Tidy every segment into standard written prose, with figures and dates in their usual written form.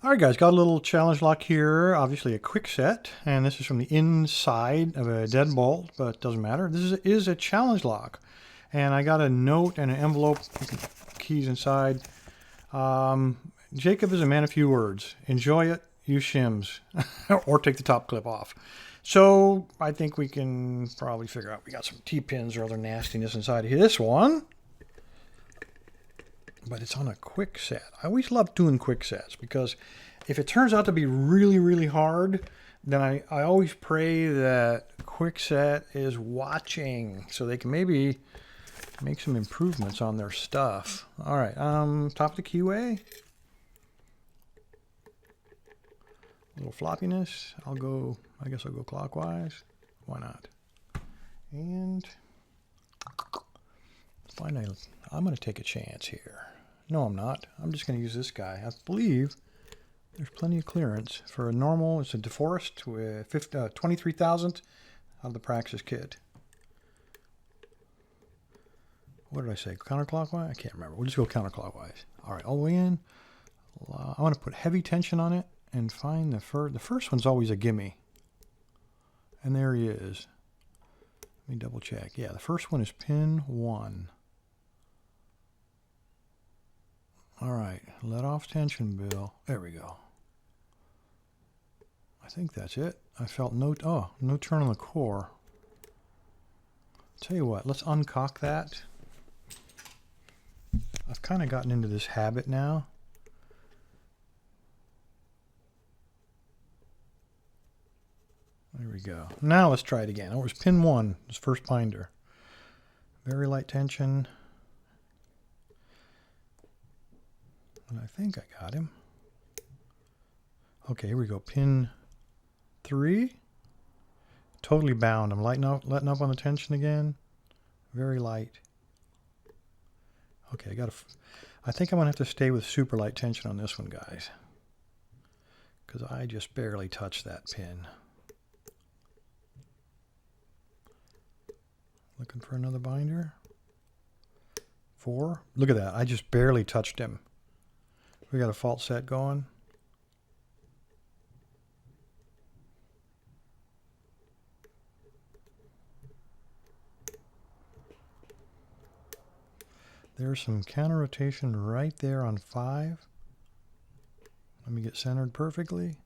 All right, guys, got a little challenge lock here. Obviously a Kwikset, and this is from the inside of a deadbolt, but it doesn't matter. This is a challenge lock, and I got a note and an envelope, keys inside. Jacob is a man of few words. Enjoy it, use shims, or take the top clip off. So I think we can probably figure out. We got some T-pins or other nastiness inside of this one. But it's on a Kwikset. I always love doing Kwiksets because if it turns out to be really, really hard, then I always pray that Kwikset is watching so they can maybe make some improvements on their stuff. All right, top of the keyway. A little floppiness. I guess I'll go clockwise. Why not? And finally, I'm going to take a chance here. No, I'm not. I'm just going to use this guy. I believe there's plenty of clearance for a normal. It's a DeForest with 23,000 out of the Praxis kit. What did I say? Counterclockwise? I can't remember. We'll just go counterclockwise. All right, all the way in. I want to put heavy tension on it and find the first. The first one's always a gimme. And there he is. Let me double check. Yeah, the first one is pin 1. All right, let off tension, Bill. There we go. I think that's it. I felt no turn on the core. Tell you what, let's uncock that. I've kind of gotten into this habit now. There we go. Now let's try it again. Oh, it was pin 1, this first binder. Very light tension. And I think I got him. Okay, here we go. Pin 3. Totally bound. I'm letting up on the tension again. Very light. Okay, I think I'm going to have to stay with super light tension on this one, guys. Because I just barely touched that pin. Looking for another binder. 4. Look at that. I just barely touched him. We got a fault set going. There's some counter rotation right there on 5. Let me get centered perfectly.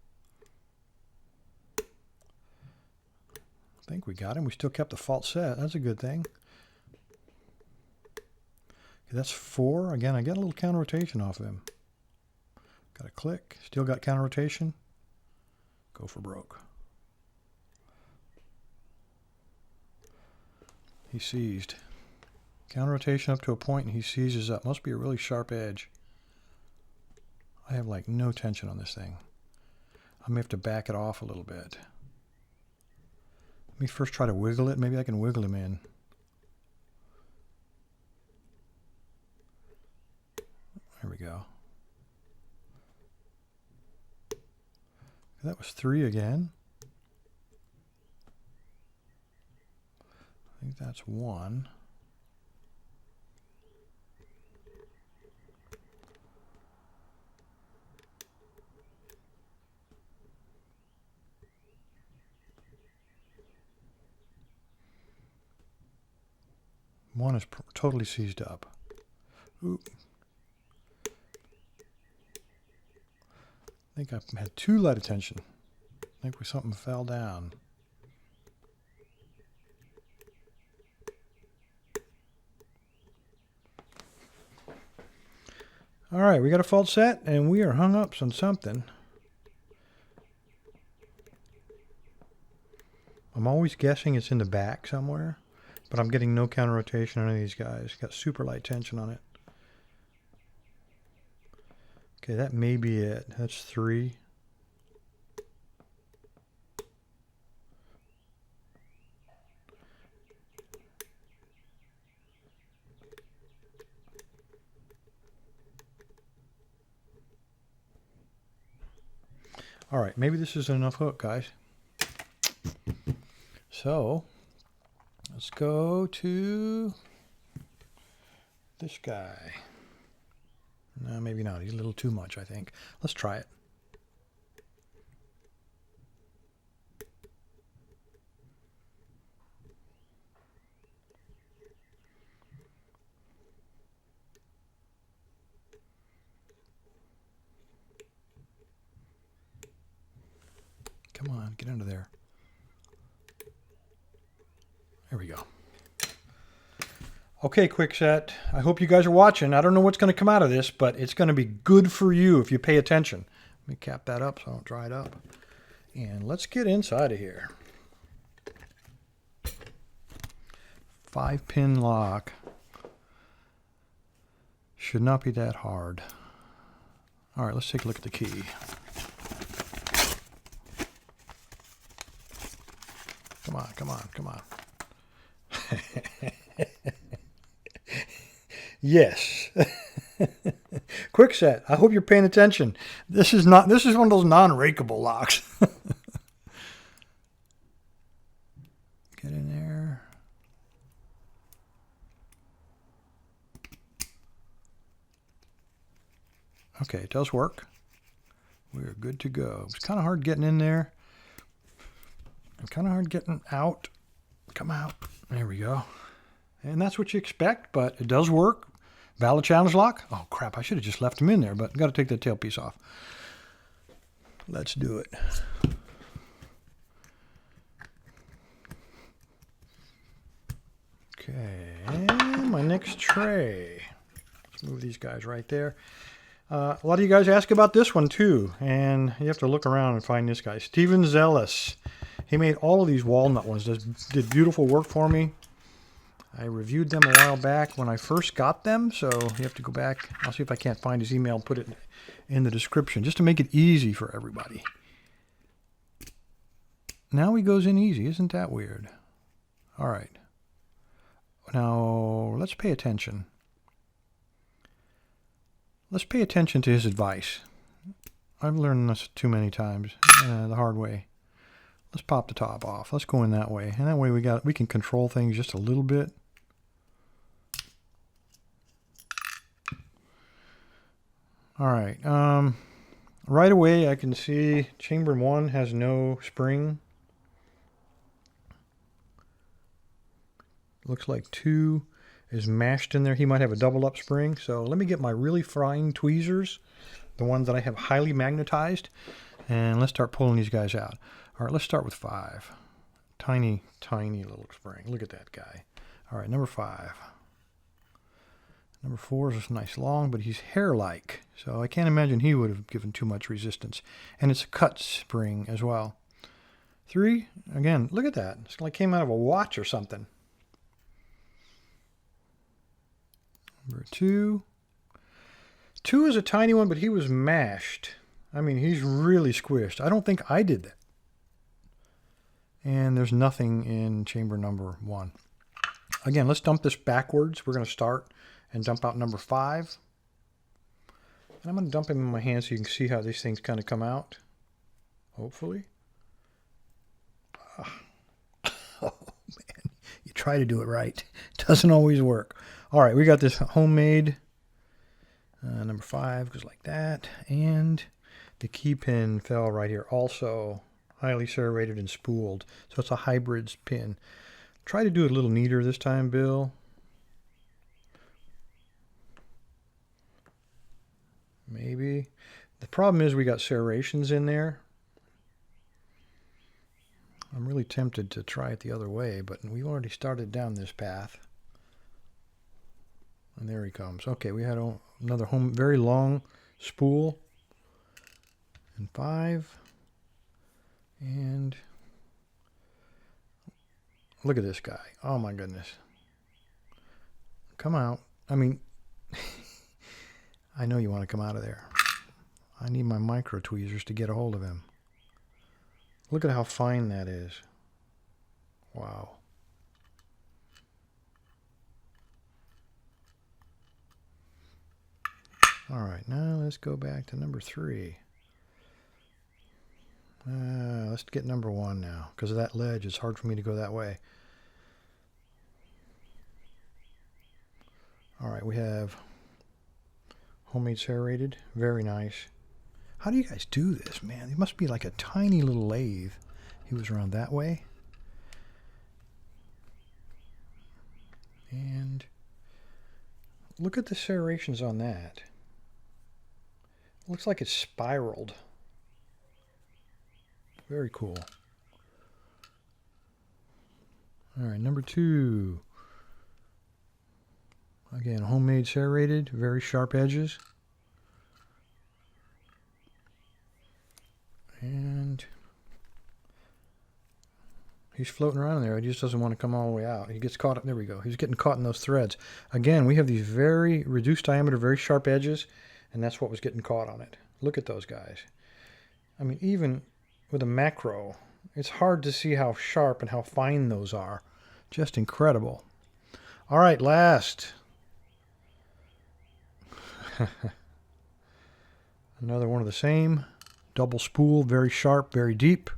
I think we got him. We still kept the fault set. That's a good thing. Okay, that's 4. Again, I got a little counter rotation off of him. Got a click. Still got counter rotation. Go for broke. He seized. Counter rotation up to a point and he seizes up. Must be a really sharp edge. I have like no tension on this thing. I may have to back it off a little bit. Let me first try to wiggle it. Maybe I can wiggle him in. There we go. That was 3 again. I think that's 1. One is totally seized up. Ooh. I think I had 2 light attention. I think something fell down. All right, we got a fault set, and we are hung up on something. I'm always guessing it's in the back somewhere, but I'm getting no counter rotation on any of these guys. Got super light tension on it. Okay, that may be it. That's 3. All right, maybe this is enough hook, guys. So, let's go to this guy. No, maybe not. He's a little too much, I think. Let's try it. Come on, get under there. There we go. Okay, Kwikset, I hope you guys are watching. I don't know what's going to come out of this, but it's going to be good for you if you pay attention. Let me cap that up so I don't dry it up. And let's get inside of here. 5-pin lock. Should not be that hard. All right, let's take a look at the key. Come on, come on, come on. Yes. Kwikset, I hope you're paying attention. This is one of those non-rakeable locks. Get in there. Okay, it does work. We're good to go. It's kind of hard getting in there. And kind of hard getting out. Come out. There we go. And that's what you expect, but it does work. Valid challenge lock. Oh, crap. I should have just left them in there, but I've got to take the tailpiece off. Let's do it. Okay. And my next tray. Let's move these guys right there. A lot of you guys ask about this one, too. And you have to look around and find this guy. Steven Zealous. He made all of these walnut ones. Did beautiful work for me. I reviewed them a while back when I first got them, so you have to go back. I'll see if I can't find his email and put it in the description, just to make it easy for everybody. Now he goes in easy. Isn't that weird? All right. Now, let's pay attention. Let's pay attention to his advice. I've learned this too many times the hard way. Let's pop the top off. Let's go in that way. And that way we can control things just a little bit. All right. Right away I can see chamber 1 has no spring. Looks like 2 is mashed in there. He might have a double up spring. So let me get my really fine tweezers, the ones that I have highly magnetized, and let's start pulling these guys out. All right, let's start with 5. Tiny, tiny little spring. Look at that guy. All right, number 5. Number 4 is nice long, but he's hair-like, so I can't imagine he would have given too much resistance. And it's a cut spring as well. 3, again, look at that. It's like it came out of a watch or something. Number 2. 2 is a tiny one, but he was mashed. I mean, he's really squished. I don't think I did that. And there's nothing in chamber number 1. Again, let's dump this backwards. We're going to start and dump out number 5. And I'm going to dump him in my hand so you can see how these things kind of come out. Hopefully. Oh, man. You try to do it right. It doesn't always work. All right, we got this homemade. Number 5 goes like that. And the key pin fell right here. Also highly serrated and spooled. So it's a hybrid pin. Try to do it a little neater this time, Bill. Maybe. The problem is we got serrations in there. I'm really tempted to try it the other way, but we've already started down this path. And there he comes. Okay, we had another very long spool. And 5. And look at this guy. Oh my goodness. Come out. I mean, I know you want to come out of there. I need my micro tweezers to get a hold of him. Look at how fine that is. Wow. All right, now let's go back to number 3. Let's get number 1 now. Because of that ledge, it's hard for me to go that way. All right, we have homemade serrated. Very nice. How do you guys do this, man? It must be like a tiny little lathe. He was around that way. And look at the serrations on that. Looks like it's spiraled. Very cool. All right, number 2. Again, homemade serrated, very sharp edges. And he's floating around there. He just doesn't want to come all the way out. He gets caught. There we go. He's getting caught in those threads. Again, we have these very reduced diameter, very sharp edges, and that's what was getting caught on it. Look at those guys. I mean, even with a macro, it's hard to see how sharp and how fine those are. Just incredible. All right, last. Another one of the same. Double spool, very sharp, very deep.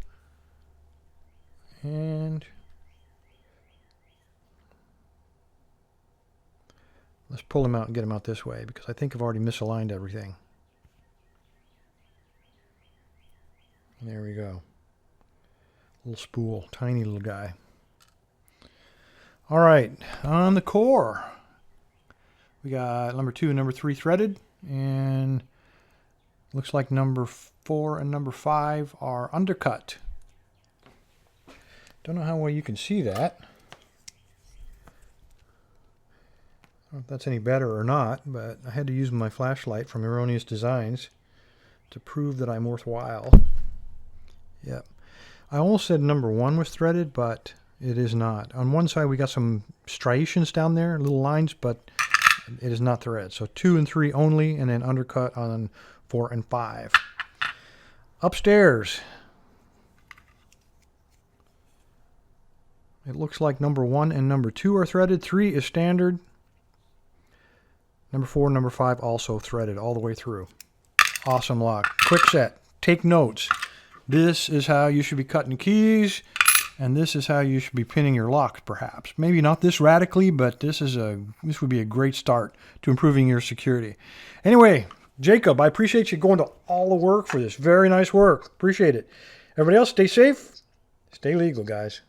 And let's pull him out and get him out this way, because I think I've already misaligned everything. There we go. Little spool, tiny little guy. All right, on the core, we got number 2 and number 3 threaded, and looks like number 4 and number 5 are undercut. Don't know how well you can see that. I don't know if that's any better or not, but I had to use my flashlight from Erroneous Designs to prove that I'm worthwhile. Yep. I almost said number 1 was threaded, but it is not. On one side we got some striations down there, little lines, but it is not thread. So 2 and 3 only, and then undercut on 4 and 5. Upstairs, it looks like number 1 and number 2 are threaded. 3 is standard. Number 4 and number 5 also threaded all the way through. Awesome lock. Kwikset. Take notes. This is how you should be cutting keys, and this is how you should be pinning your locks, perhaps. Maybe not this radically, but this would be a great start to improving your security. Anyway, Jacob, I appreciate you going to all the work for this. Very nice work. Appreciate it. Everybody else, stay safe. Stay legal, guys.